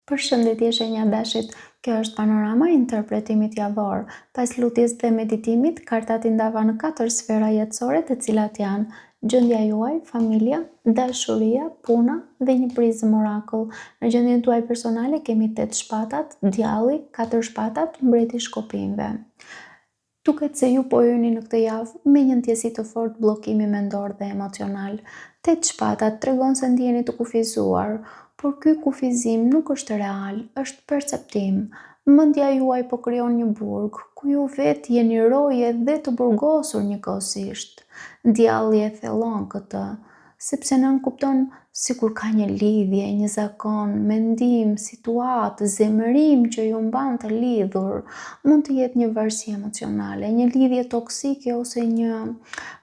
Përshëndetje shenja dashit, kjo është panorama e interpretimit javor. Pas lutjes dhe meditimit, kartat i ndava në 4 sfera jetësore, të cilat janë gjendja juaj, familja, dashuria, puna dhe një prizëm orakull. Në gjendjen tuaj personale kemi 8 shpatat, djalli, 4 shpatat, mbreti i shkopinjve. Duket se ju po hyni në këtë javë me një ndjesi të fortë bllokimi mendor dhe emocional. 8 shpatat tregon se ndjeni të kufizuar, por ky kufizim nuk është real, është perceptim. Mendja juaj po krijon një burg, ku ju vetë jeni roje dhe të burgosur njëkohësisht. Djalli e thellon këtë, sepse nënkupton sikur ka një lidhje, një zakon, mendim, situatë, zemërim që ju mban të lidhur. Mund të jetë një varësi emocionale, një lidhje toksike ose një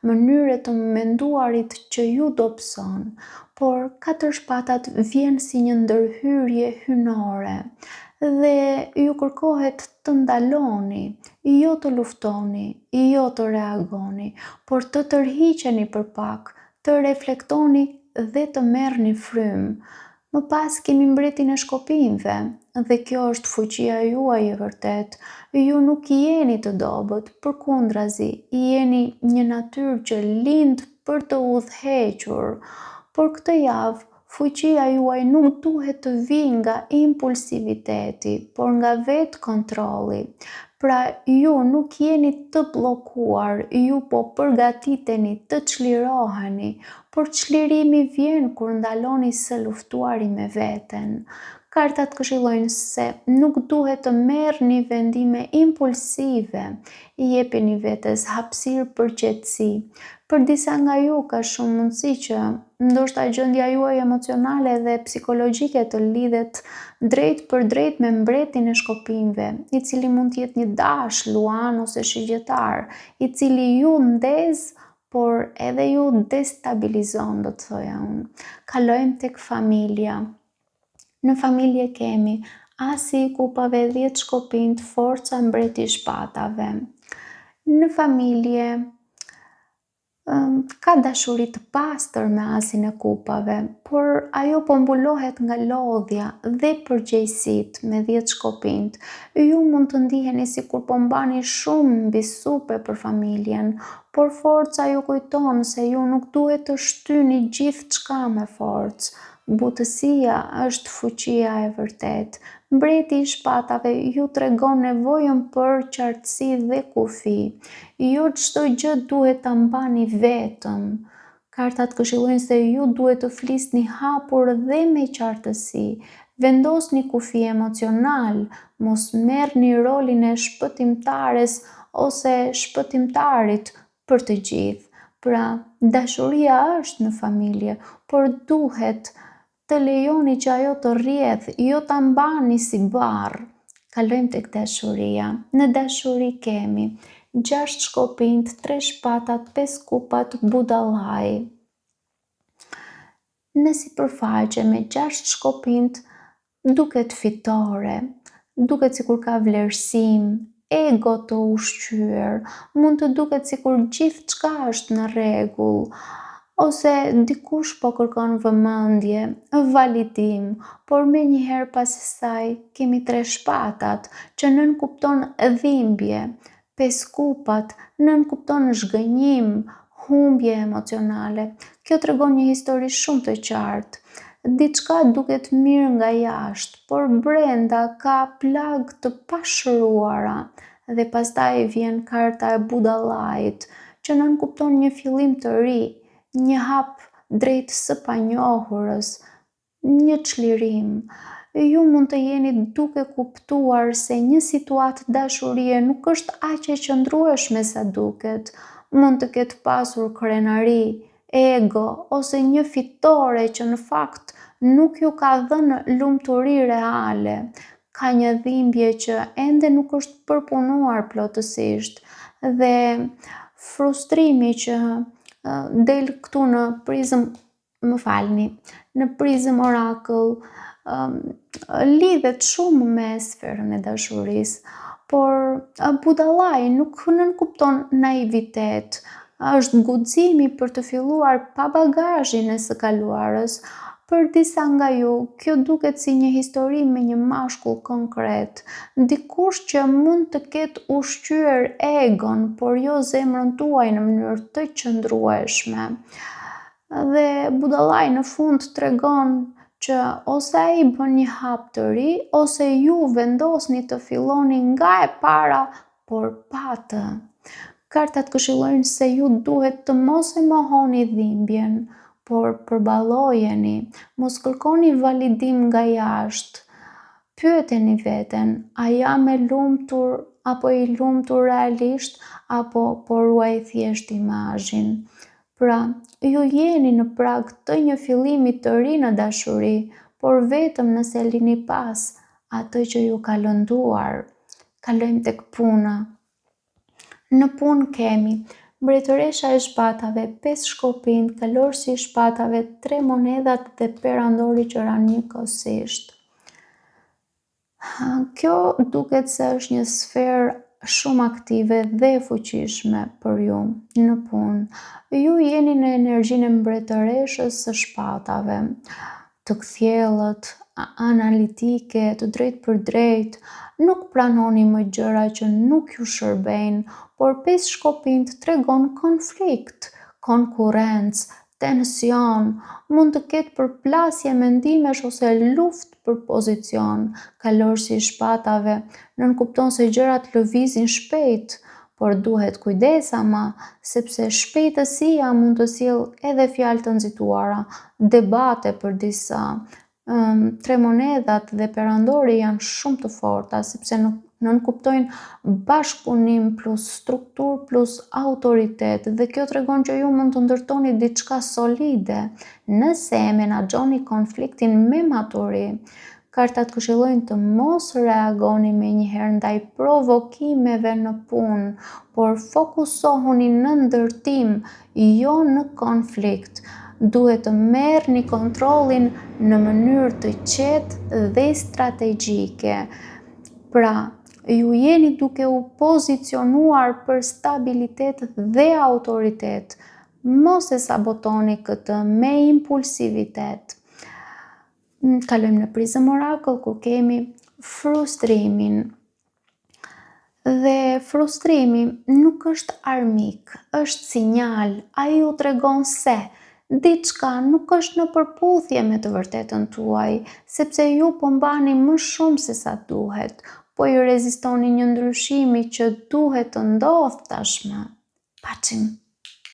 mënyrë të menduarit që ju dobëson. Por 4 shpatat vjen si një ndërhyrje hynore dhe ju kërkohet të ndaloni, jo të luftoni, jo të reagoni, por të tërhiqeni për pak, të reflektoni dhe të merrni frymë. Më pas kemi mbretin e shkopinjve dhe kjo është fuqia juaj e vërtet. Ju nuk jeni të dobët, përkundrazi, jeni një natyrë që lind për të udhëhequr. Por këtë javë, fuqia juaj nuk duhet të vijë nga impulsiviteti, por nga vetë kontrolli. Pra ju nuk jeni të bllokuar, ju po përgatiteni të çliroheni, por çlirimi vjen kur ndaloni së luftuari me veten. Kartat këshillojnë se nuk duhet të merrni vendime impulsive, I jepini vetes hapësirë për qetësi. Për disa nga ju ka shumë mundësi që ndoshta gjendja juaj emocionale dhe psikologjike të lidhet drejt për drejt me mbretin e shkopinjve, I cili mund të jetë një dash, luan ose shigjetar, I cili ju ndez, por edhe ju destabilizon, do të thoja unë. Kalojmë tek familja. Në familje kemi asi I kupave, 10 shkopinjt, forca, mbreti I shpatave. Në familje ka dashuri të pastër me asin e kupave, por ajo po mbulohet nga lodhja dhe përgjegjësitë me 10 shkopinjt. Ju mund të ndiheni sikur po mbani shumë mbi supe për familjen, por forca ju kujton se ju nuk duhet të shtyni gjithçka me forcë. Butësia është fuqia e vërtet. Mbreti I shpatave ju tregon nevojën për qartësi dhe kufi. Jo çdo gjë duhet ta mbani vetëm. Kartat këshillojnë se ju duhet të flisni hapur dhe me qartësi. Vendosni kufi emocional, mos merrni rolin e shpëtimtares ose shpëtimtarit për të gjithë. Pra, dashuria është në familje, por duhet të lejoni që ajo të rrjedh, jo ta mbani si barr. Kalojmë tek dashuria. Në dashuri kemi 6 shkopinjt, 3 shpatat, 5 kupat, budallaj. Në sipërfaqe me 6 shkopinjt duket fitore, duket sikur ka vlerësim, ego të ushqyer, mund të duket sikur gjithçka është në rregull, ose dikush po kërkon vëmendje, validim, por menjëherë pas saj kemi 3 shpatat që nënkupton dhimbje, 5 kupat nënkupton zhgënjim, humbje emocionale. Kjo tregon një histori shumë të qartë. Diçka duket mirë nga jashtë, por brenda ka plagë të pashëruara. Dhe pastaj vjen karta e budallajit, që nënkupton një fillim të ri, një hap drejt së panjohurës, një çlirim. Ju mund të jeni duke kuptuar se një situatë dashurie nuk është aq e qëndrueshme sa duket. Mund të ketë pasur krenari, ego ose një fitore që në fakt nuk ju ka dhënë lumturi reale. Ka një dhimbje që ende nuk është përpunuar plotësisht dhe frustrimi që del këtu në prizëm, në prizëm orakull, lidhet shumë me sferën e dashurisë, por budallaji nuk nënkupton naivitet, është guximi për të filluar pa bagazhin e së kaluarës, Për disa nga ju, kjo duket si një histori me një mashkull konkret, dikush që mund të ketë ushqyer egon, por jo zemrën tuaj në mënyrë të qëndrueshme. Dhe budallai në fund tregon që ose ai bën një hap të ri, ose ju vendosni të filloni nga e para, por pa të. Kartat këshillojnë se ju duhet të mos e mohoni dhimbjen, por përballojeni, mos kërkoni validim nga jashtë. Pyeteni veten, a jam e lumtur apo i lumtur realisht, apo po ruaj thjesht imazhin? Pra, ju jeni në prag të një fillimi të ri në dashuri, por vetëm nëse lini pas atë që ju ka lënduar. Kalojmë tek puna. Në punë kemi mbretëresha e shpatave, 5 shkopinë, kalorësi i shpatave, 3 monedhat dhe perandori që ranë njëkohësisht. Kjo duket se është një sferë shumë aktive dhe fuqishme për ju në punë. Ju jeni në energjinë e mbretëreshës së shpatave, të kthjellët, analitike, të drejtë për drejtë, nuk pranoni më gjëra që nuk ju shërbejnë, por 5 shkopinë tregon konflikt, konkurrencë, tension, mund të ketë përplasje mendimesh ose luftë për pozicion. Kalorësi i shpatave nënkupton se gjërat lëvizin shpejt, por duhet kujdes ama, sepse shpejtësia mund të sjellë edhe fjalë të nxituara, debate për disa. 3 monedhat dhe perandori janë shumë të forta, sepse nënkuptojnë bashkëpunim plus strukturë plus autoritet, dhe kjo tregon që ju mund të ndërtoni diçka solide nëse e menaxhoni konfliktin me maturi. Kartat këshillojnë të mos reagoni menjëherë ndaj provokimeve në punë, por fokusohuni në ndërtim, jo në konflikt. Duhet të merrni kontrollin në mënyrë të qetë dhe strategjike. Pra, ju jeni duke u pozicionuar për stabilitet dhe autoritet. Mos e sabotoni këtë me impulsivitet. Kalojmë në prizëm orakull ku kemi frustrimin. Dhe frustrimi nuk është armik, është sinjal. Ai ju tregon se diçka nuk është në përputhje me të vërtetën tuaj, sepse ju po mbani më shumë se sa duhet, po ju rezistoni një ndryshimi që duhet të ndodhë tashmë. Paçim.